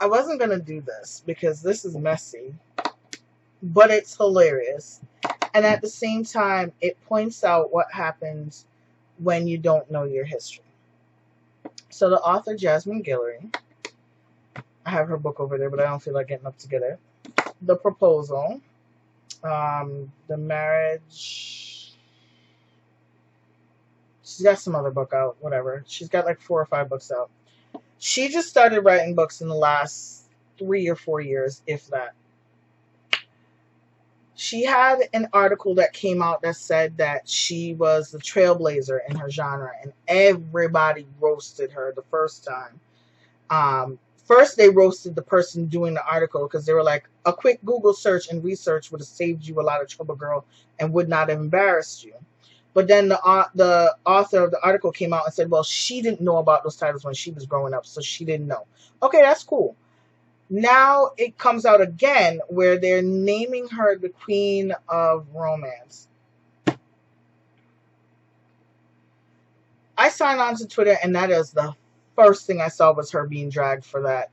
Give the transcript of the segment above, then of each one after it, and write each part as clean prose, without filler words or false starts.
I wasn't going to do this because this is messy, but it's hilarious. And at the same time, it points out what happens when you don't know your history. So the author, Jasmine Guillory, I have her book over there, but I don't feel like getting up to get it. The Proposal, The Marriage. She's got some other book out, whatever. She's got like 4 or 5 books out. She just started writing books in the last 3 or 4 years, if that. She had an article that came out that said that she was the trailblazer in her genre, and everybody roasted her the first time. First, they roasted the person doing the article because they were like, a quick Google search and research would have saved you a lot of trouble, girl, and would not have embarrassed you. But then the author of the article came out and said, well, she didn't know about those titles when she was growing up, so she didn't know. Okay, that's cool. Now it comes out again where they're naming her the Queen of Romance. I signed on to Twitter, and that is the first thing I saw was her being dragged for that.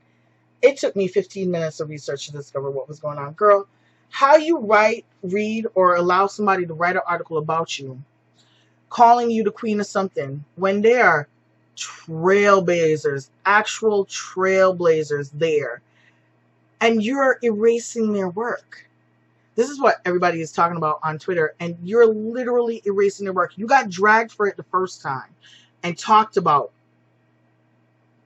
It took me 15 minutes of research to discover what was going on. Girl, how you write, read, or allow somebody to write an article about you, calling you the queen of something, when there are trailblazers, actual trailblazers there, and you're erasing their work. This is what everybody is talking about on Twitter, and you're literally erasing their work. You got dragged for it the first time and talked about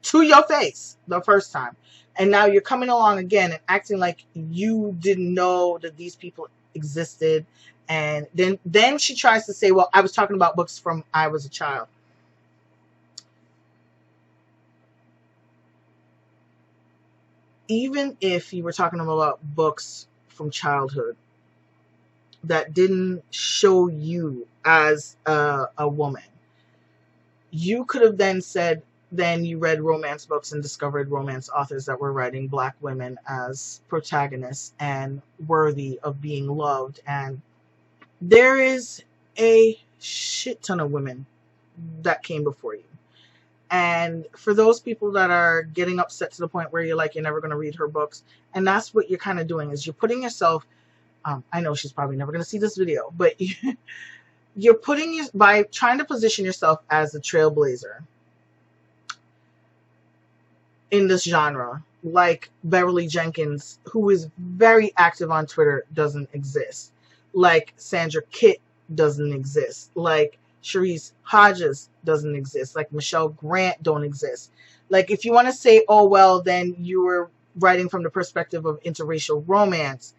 to your face the first time. And now you're coming along again and acting like you didn't know that these people existed. And then she tries to say, well, I was talking about books from I was a child. Even if you were talking about books from childhood that didn't show you as a woman, you could have then said, then you read romance books and discovered romance authors that were writing black women as protagonists and worthy of being loved. And there is a shit ton of women that came before you. And for those people that are getting upset to the point where you're like, you're never going to read her books, and that's what you're kind of doing, is you're putting yourself, I know she's probably never going to see this video, but you're putting, by trying to position yourself as a trailblazer in this genre, like Beverly Jenkins, who is very active on Twitter, doesn't exist. Like Sandra Kitt doesn't exist. Like Cherise Hodges doesn't exist. Like Michelle Grant don't exist. Like, if you want to say, oh, well, then you were writing from the perspective of interracial romance,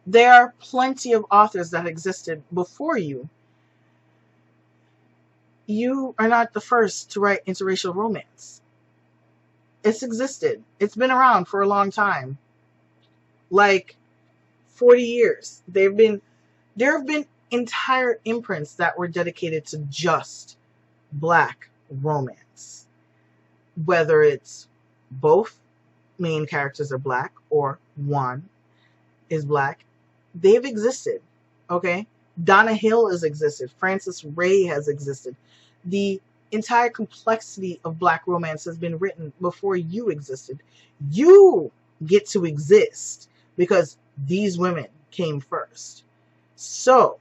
there are plenty of authors that existed before you. You are not the first to write interracial romance. It's existed. It's been around for a long time. Like 40 years. There have been entire imprints that were dedicated to just black romance. Whether it's both main characters are black or one is black, they've existed. Okay? Donna Hill has existed. Frances Ray has existed. The entire complexity of black romance has been written before you existed. You get to exist because these women came first. So,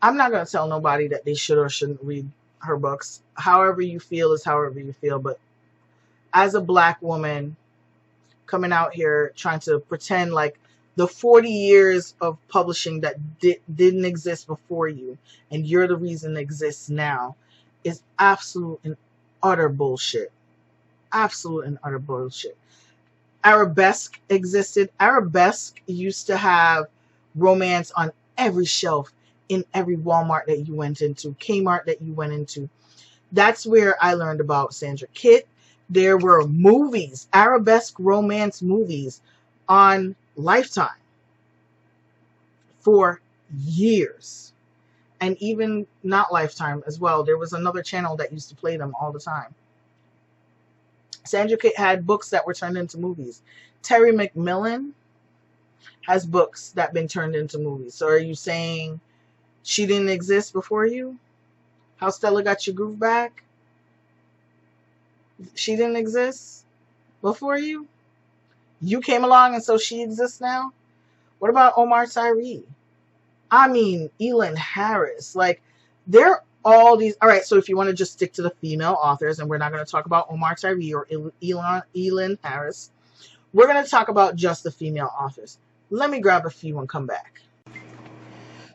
I'm not going to tell nobody that they should or shouldn't read her books. However you feel is however you feel. But as a black woman coming out here trying to pretend like the 40 years of publishing that didn't exist before you and you're the reason it exists now is absolute and utter bullshit. Absolute and utter bullshit. Arabesque existed. Arabesque used to have romance on every shelf in every Walmart that you went into, Kmart that you went into. That's where I learned about Sandra Kitt. There were movies, arabesque romance movies on Lifetime for years. And even not Lifetime as well. There was another channel that used to play them all the time. Sandra Kitt had books that were turned into movies. Terry McMillan has books that have been turned into movies. So are you saying she didn't exist before you? How Stella Got Your Groove Back? She didn't exist? before you? You came along and so she exists now? What about Omar Tyree? I mean, Elin Harris. Like, they're all these. All right, so if you want to just stick to the female authors, and we're not going to talk about Omar Tyree or Elin Harris, we're going to talk about just the female authors. Let me grab a few and come back.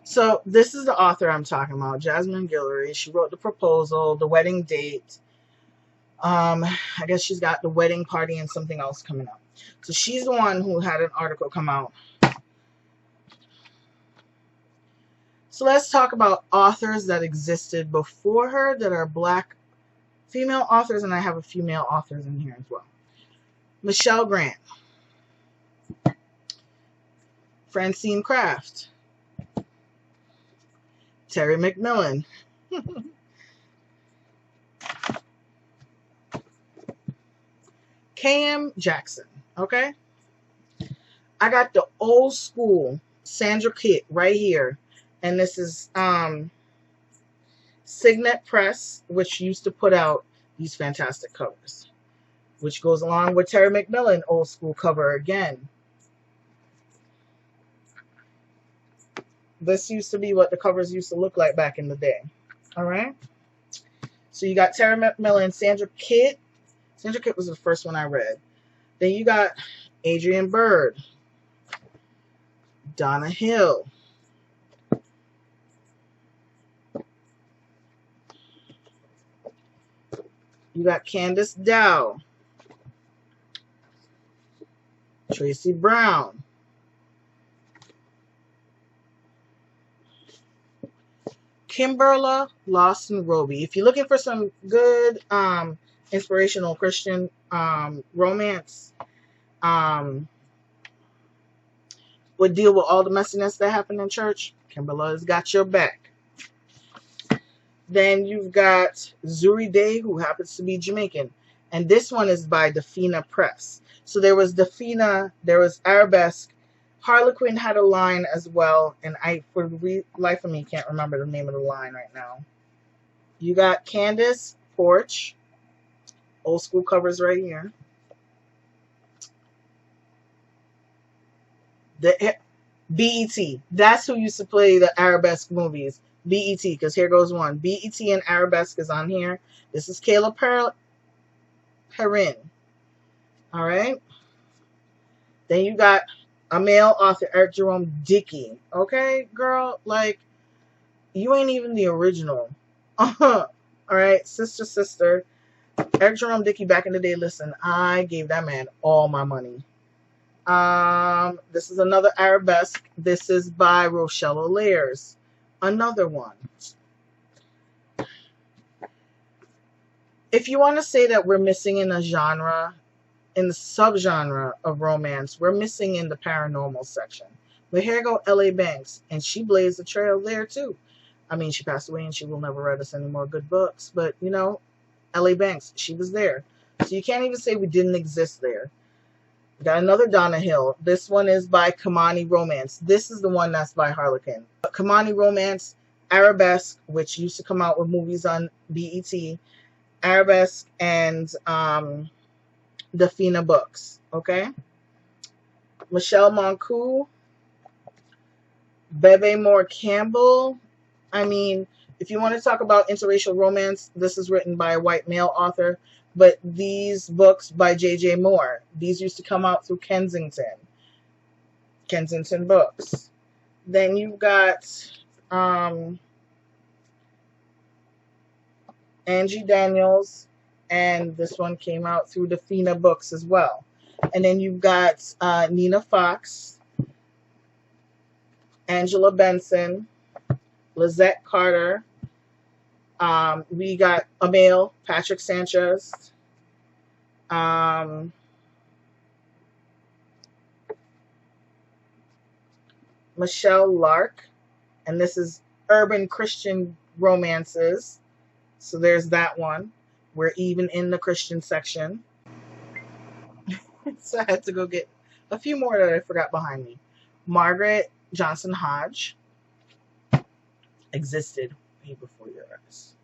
So this is the author I'm talking about, Jasmine Guillory. She wrote The Proposal, The Wedding Date. I guess she's got The Wedding Party and something else coming up. So she's the one who had an article come out. So let's talk about authors that existed before her that are Black female authors, and I have a few male authors in here as well. Michelle Grant, Francine Kraft, Terry McMillan, K.M. Jackson, okay? I got the old school Sandra Kit right here. And this is Signet Press, which used to put out these fantastic covers, which goes along with Terry McMillan old school cover again. This used to be what the covers used to look like back in the day. All right. So you got Terry McMillan, Sandra Kit. Sandra Kit was the first one I read. Then you got Adrienne Bird, Donna Hill, you got Candace Dow, Tracy Brown, Kimberla Lawson Roby. If you're looking for some good inspirational Christian romance, would deal with all the messiness that happened in church, Kimberla's got your back. Then you've got Zuri Day, who happens to be Jamaican. And this one is by Defina Press. So there was Defina, there was Arabesque. Harlequin had a line as well. And I, for the life of me, can't remember the name of the line right now. You got Candace Porch. Old school covers right here. The BET. That's who used to play the Arabesque movies. BET, because here goes one. BET and Arabesque is on here. This is Kayla Perrin. All right. Then you got a male author, Eric Jerome Dickey. Okay, girl, like, you ain't even the original. All right, sister. Eric Jerome Dickey, back in the day, listen, I gave that man all my money. This is another Arabesque. This is by Rochelle O'Lears. Another one. If you want to say that we're missing in a genre, in the subgenre of romance, we're missing in the paranormal section. But here go L.A. Banks, and she blazed the trail there too. I mean, she passed away and she will never write us any more good books. But, you know, L.A. Banks, she was there. So you can't even say we didn't exist there. We got another Donna Hill. This one is by Kamani Romance. This is the one that's by Harlequin. Kamani Romance, Arabesque, which used to come out with movies on BET, Arabesque, and Defina Books. Okay? Michelle Moncou, Bebe Moore Campbell. I mean, if you want to talk about interracial romance, this is written by a white male author. But these books by J.J. Moore, these used to come out through Kensington Books. Then you've got Angie Daniels, and this one came out through Defina Books as well. And then you've got Nina Fox, Angela Benson, Lizette Carter. We got a male, Patrick Sanchez. Michelle Lark. And this is Urban Christian Romances. So there's that one. We're even in the Christian section. So I had to go get a few more that I forgot behind me. Margaret Johnson Hodge existed way before your eyes.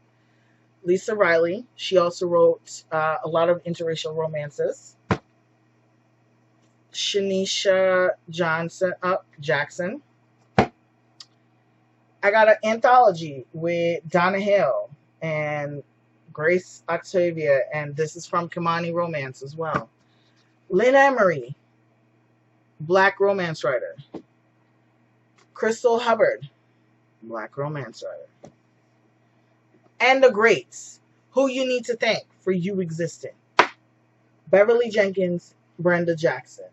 Lisa Riley, she also wrote a lot of interracial romances. Shanisha Jackson. I got an anthology with Donna Hill and Grace Octavia, and this is from Kimani Romance as well. Lynn Emery, Black romance writer. Crystal Hubbard, Black romance writer. And the greats, who you need to thank for you existing. Beverly Jenkins, Brenda Jackson.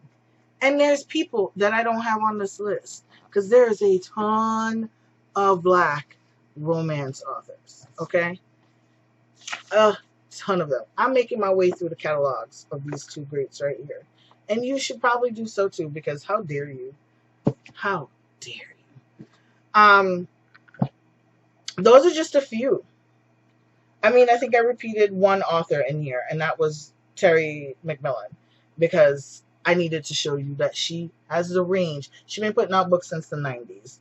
And there's people that I don't have on this list because there's a ton of Black romance authors, okay? A ton of them. I'm making my way through the catalogs of these two greats right here. And you should probably do so too, because how dare you? How dare you? Those are just a few. I mean, I think I repeated one author in here, and that was Terry McMillan, because I needed to show you that she has the range. She's been putting out books since the 90s.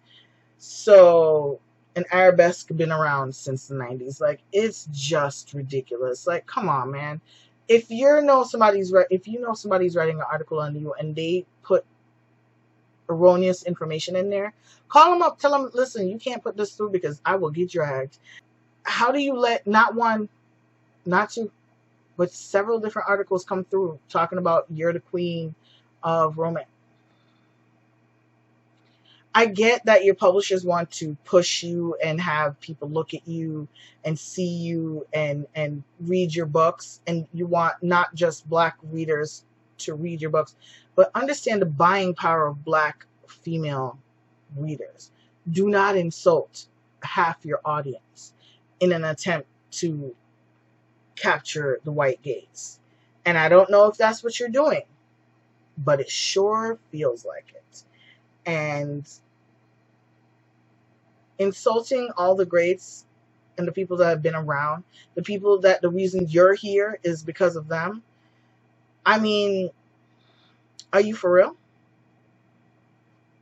So, and Arabesque been around since the 90s. Like, it's just ridiculous. Like, come on, man. If you know somebody's writing an article on you and they put erroneous information in there, call them up, tell them, listen, you can't put this through because I will get dragged. How do you let not one, not two, but several different articles come through talking about you're the queen of romance? I get that your publishers want to push you and have people look at you and see you and read your books, and you want not just Black readers to read your books, but understand the buying power of Black female readers. Do not insult half your audience in an attempt to capture the white gaze. And I don't know if that's what you're doing, but it sure feels like it. And insulting all the greats and the people that have been around, the people that the reason you're here is because of them. I mean, are you for real?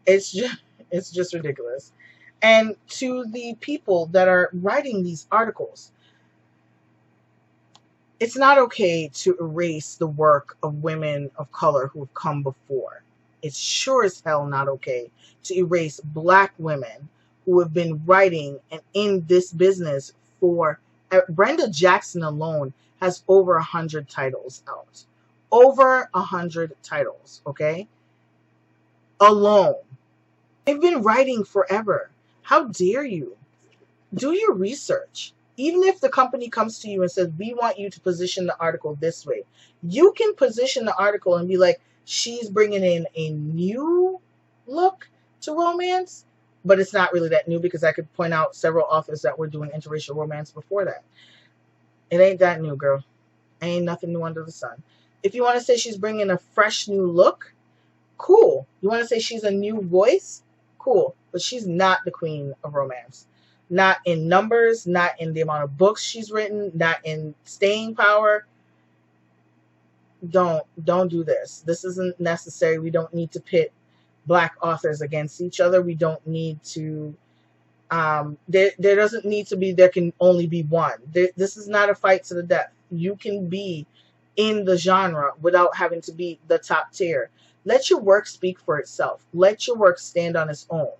It's just ridiculous. And to the people that are writing these articles, it's not okay to erase the work of women of color who have come before. It's sure as hell not okay to erase Black women who have been writing and in this business for... Brenda Jackson alone has over 100 titles out. Over 100 titles, okay? Alone. They've been writing forever. How dare you? Do your research. Even if the company comes to you and says, we want you to position the article this way, you can position the article and be like, she's bringing in a new look to romance, but it's not really that new, because I could point out several authors that were doing interracial romance before that. It ain't that new, girl. Ain't nothing new under the sun. If you want to say she's bringing a fresh new look, cool. You want to say she's a new voice, cool. But she's not the queen of romance. Not in numbers, not in the amount of books she's written, not in staying power. Don't do this. This isn't necessary. We don't need to pit Black authors against each other. We don't need to, there doesn't need to be, there can only be one. This is not a fight to the death. You can be in the genre without having to be the top tier. Let your work speak for itself. Let your work stand on its own.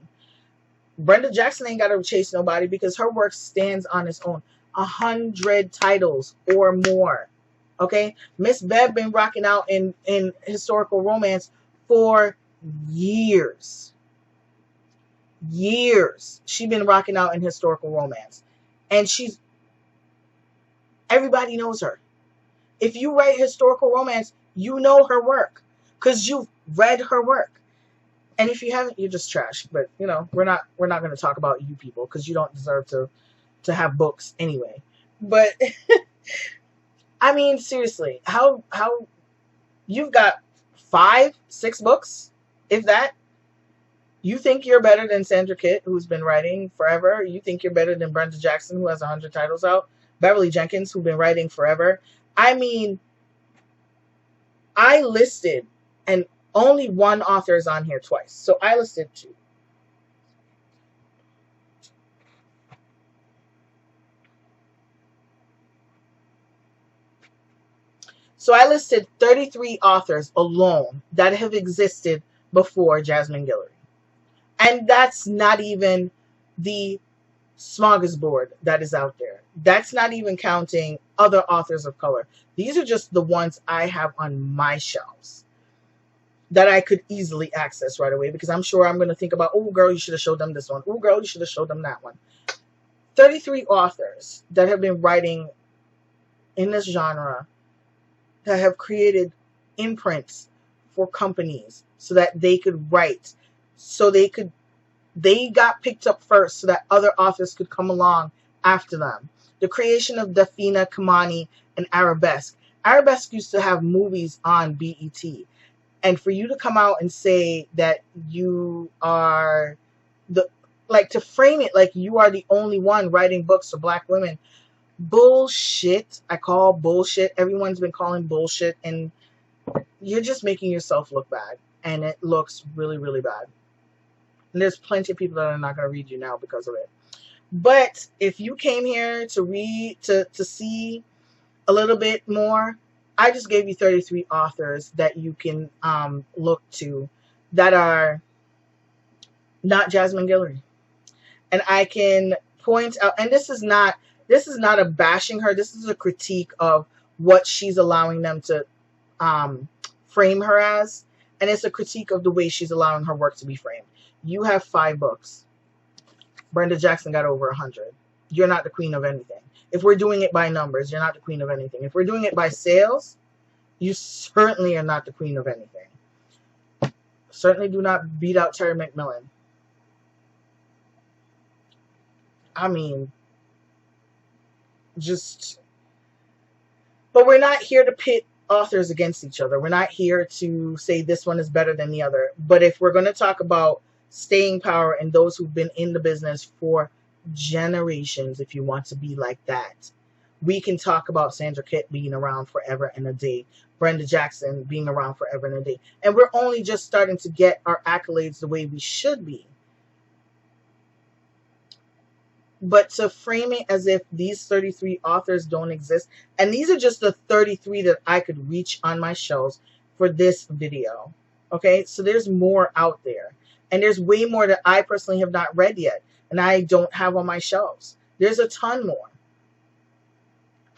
Brenda Jackson ain't got to chase nobody because her work stands on its own. 100 titles or more. Okay? Miss Bev been rocking out in historical romance for years. Years. She been rocking out in historical romance. And everybody knows her. If you write historical romance, you know her work because you've read her work. And if you haven't, you're just trash. But you know, we're not going to talk about you people because you don't deserve to have books anyway. But I mean, seriously, how you've got 5-6 books, if that. You think you're better than Sandra Kitt, who's been writing forever? You think you're better than Brenda Jackson, who has 100 titles out? Beverly Jenkins, who's been writing forever? I mean, I listed, and only one author is on here twice. So I listed 2. So I listed 33 authors alone that have existed before Jasmine Guillory. And that's not even the smorgasbord that is out there. That's not even counting other authors of color. These are just the ones I have on my shelves that I could easily access right away, because I'm sure I'm going to think about, oh, girl, you should have showed them this one. Oh, girl, you should have showed them that one. 33 authors that have been writing in this genre that have created imprints for companies so that they could write, so they got picked up first so that other authors could come along after them. The creation of Dafina Kamani and Arabesque. Arabesque used to have movies on BET. And for you to come out and say that you are to frame it like you are the only one writing books for Black women. Bullshit. I call bullshit. Everyone's been calling bullshit, and you're just making yourself look bad. And it looks really, really bad. And there's plenty of people that are not going to read you now because of it. But if you came here to read, to see a little bit more, I just gave you 33 authors that you can look to that are not Jasmine Guillory. And I can point out, and this is not a bashing her. This is a critique of what she's allowing them to frame her as. And it's a critique of the way she's allowing her work to be framed. You have 5 books. Brenda Jackson got over 100. You're not the queen of anything. If we're doing it by numbers, you're not the queen of anything. If we're doing it by sales, you certainly are not the queen of anything. Certainly do not beat out Terry McMillan. I mean, but we're not here to pit authors against each other. We're not here to say this one is better than the other. But if we're going to talk about staying power and those who've been in the business for generations, if you want to be like that, we can talk about Sandra Kitt being around forever and a day, Brenda Jackson being around forever and a day. And we're only just starting to get our accolades the way we should be. But to frame it as if these 33 authors don't exist, and these are just the 33 that I could reach on my shelves for this video. Okay, so there's more out there. And there's way more that I personally have not read yet, and I don't have on my shelves. There's a ton more.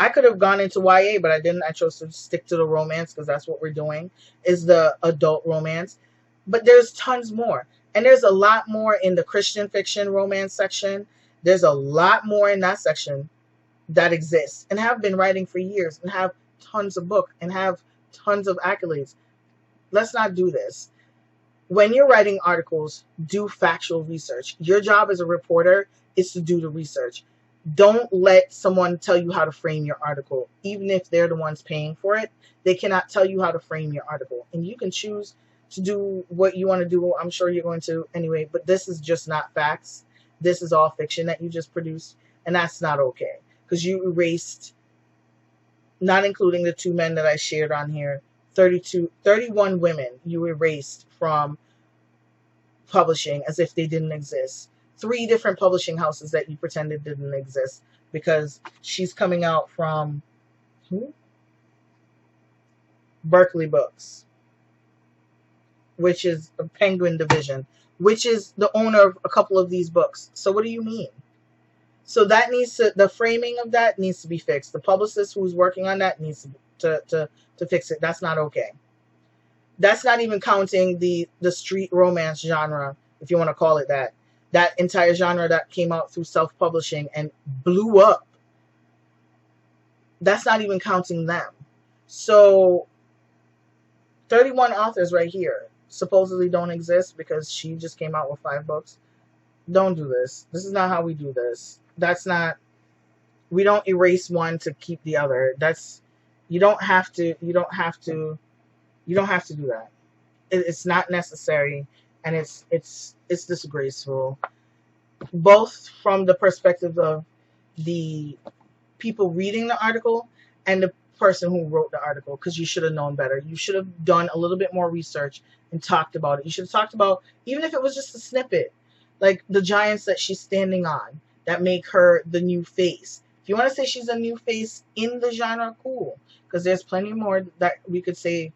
I could have gone into YA, but I didn't. I chose to stick to the romance because that's what we're doing, is the adult romance. But there's tons more. And there's a lot more in the Christian fiction romance section. There's a lot more in that section that exists and have been writing for years and have tons of books and have tons of accolades. Let's not do this. When you're writing articles, do factual research. Your job as a reporter is to do the research. Don't let someone tell you how to frame your article. Even if they're the ones paying for it, they cannot tell you how to frame your article. And you can choose to do what you want to do. I'm sure you're going to anyway, but this is just not facts. This is all fiction that you just produced, and that's not okay. Because you erased, not including the 2 men that I shared on here, 31 women you erased from publishing as if they didn't exist. 3 different publishing houses that you pretended didn't exist, because she's coming out from Berkeley Books, which is a Penguin division, which is the owner of a couple of these books. So what do you mean? So that needs to, the framing of that needs to be fixed. The publicist who's working on that needs to fix it. That's not okay. That's not even counting the street romance genre, if you want to call it that. That entire genre that came out through self-publishing and blew up. That's not even counting them. So 31 authors right here supposedly don't exist because she just came out with 5 books. Don't do this. This is not how we do this. That's not, we don't erase one to keep the other. That's, you don't have to do that. It's not necessary, and it's disgraceful, both from the perspective of the people reading the article and the person who wrote the article, because you should have known better. You should have done a little bit more research and talked about it. You should have talked about, even if it was just a snippet, like the giants that she's standing on that make her the new face. If you want to say she's a new face in the genre, cool, because there's plenty more that we could say.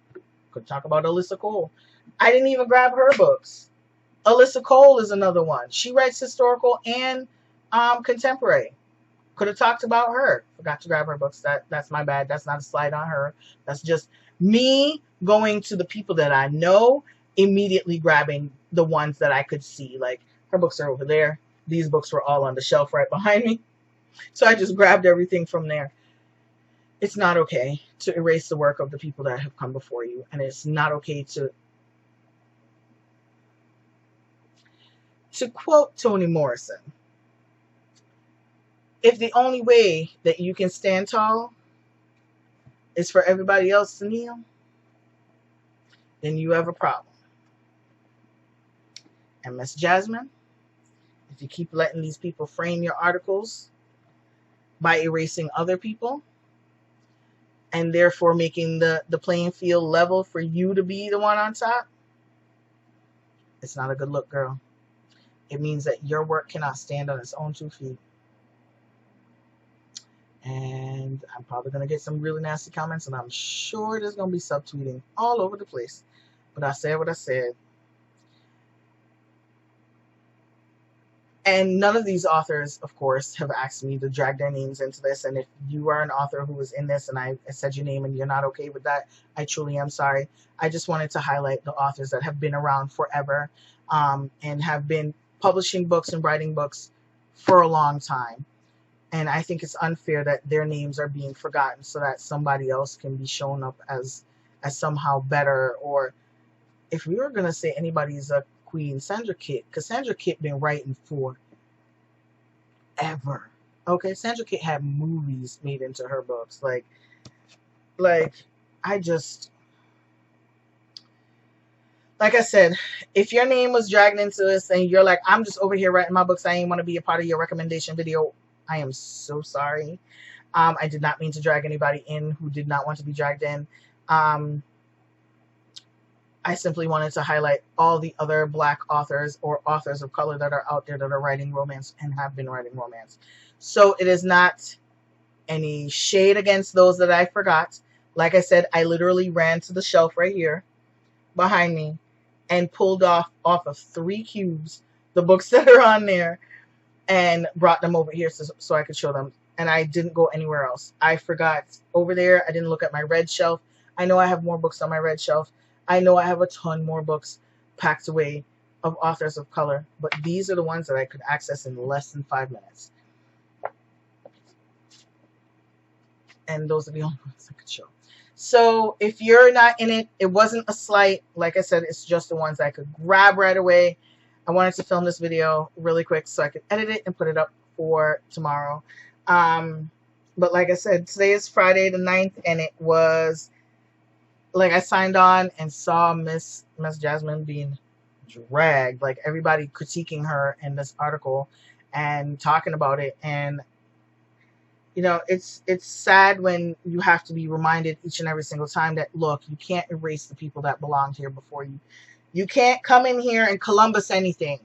Could talk about Alyssa Cole. I didn't even grab her books. Alyssa Cole is another one. She writes historical and contemporary. Could have talked about her. Forgot to grab her books. That's my bad. That's not a slide on her. That's just me going to the people that I know, immediately grabbing the ones that I could see. Like, her books are over there. These books were all on the shelf right behind me. So I just grabbed everything from there. It's not okay to erase the work of the people that have come before you. And it's not okay to quote Toni Morrison, if the only way that you can stand tall is for everybody else to kneel, then you have a problem. And Miss Jasmine, if you keep letting these people frame your articles by erasing other people, and therefore making the playing field level for you to be the one on top, it's not a good look, girl. It means that your work cannot stand on its own 2 feet. And I'm probably going to get some really nasty comments, and I'm sure there's going to be subtweeting all over the place. But I said what I said. And none of these authors, of course, have asked me to drag their names into this. And if you are an author who was in this and I said your name and you're not okay with that, I truly am sorry. I just wanted to highlight the authors that have been around forever and have been publishing books and writing books for a long time. And I think it's unfair that their names are being forgotten so that somebody else can be shown up as somehow better. Or if we were going to say anybody's a queen, Sandra Kitt, because Sandra Kitt been writing for ever. Okay, Sandra Kitt had movies made into her books. Like I just, like I said, if your name was dragged into this and you're like, I'm just over here writing my books, I ain't want to be a part of your recommendation video, I am so sorry. I did not mean to drag anybody in who did not want to be dragged in. I simply wanted to highlight all the other Black authors or authors of color that are out there that are writing romance and have been writing romance. So it is not any shade against those that I forgot. Like I said, I literally ran to the shelf right here behind me and pulled off of 3 cubes the books that are on there and brought them over here so I could show them. And I didn't go anywhere else. I forgot over there. I didn't look at my red shelf. I know I have more books on my red shelf. I know I have a ton more books packed away of authors of color, but these are the ones that I could access in less than 5 minutes. And those are the only ones I could show. So if you're not in it, it wasn't a slight. Like I said, it's just the ones I could grab right away. I wanted to film this video really quick so I could edit it and put it up for tomorrow. But like I said, today is Friday the 9th, and it was, like, I signed on and saw Miss Jasmine being dragged, like everybody critiquing her in this article and talking about it. And you know, it's sad when you have to be reminded each and every single time that, look, you can't erase the people that belonged here before you. You can't come in here and Columbus anything.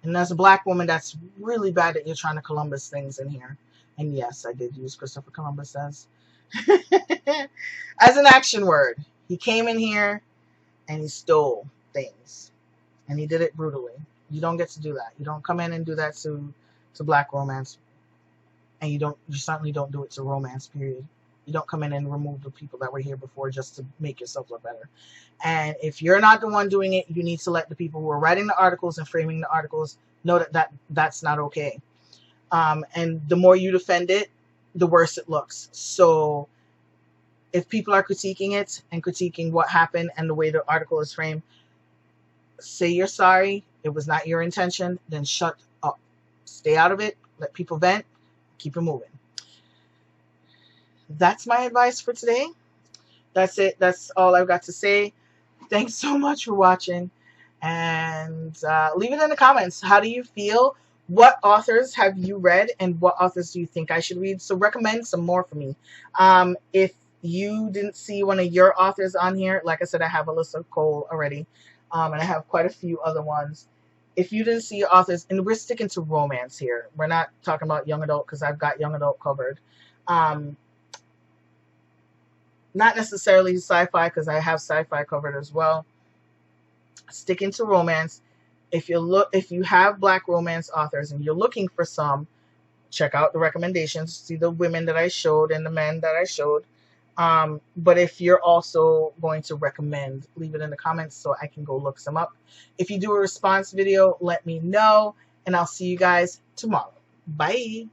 And as a Black woman, that's really bad that you're trying to Columbus things in here. And yes, I did use Christopher Columbus as an action word. He came in here and he stole things. And he did it brutally. You don't get to do that. You don't come in and do that to Black romance. And you certainly don't do it to romance, period. You don't come in and remove the people that were here before just to make yourself look better. And if you're not the one doing it, you need to let the people who are writing the articles and framing the articles know that's not okay. And the more you defend it, the worse it looks. So if people are critiquing it and critiquing what happened and the way the article is framed, say you're sorry. It was not your intention. Then shut up. Stay out of it. Let people vent. Keep it moving. That's my advice for today. That's it. That's all I've got to say. Thanks so much for watching. And leave it in the comments. How do you feel? What authors have you read? And what authors do you think I should read? So recommend some more for me. If you didn't see one of your authors on here, like I said, I have Alyssa Cole already. And I have quite a few other ones. If you didn't see your authors, and we're sticking to romance here. We're not talking about young adult because I've got young adult covered. Not necessarily sci-fi, because I have sci-fi covered as well. Sticking to romance. If you have Black romance authors and you're looking for some, check out the recommendations. See the women that I showed and the men that I showed. But if you're also going to recommend, leave it in the comments so I can go look some up. If you do a response video, let me know, and I'll see you guys tomorrow. Bye.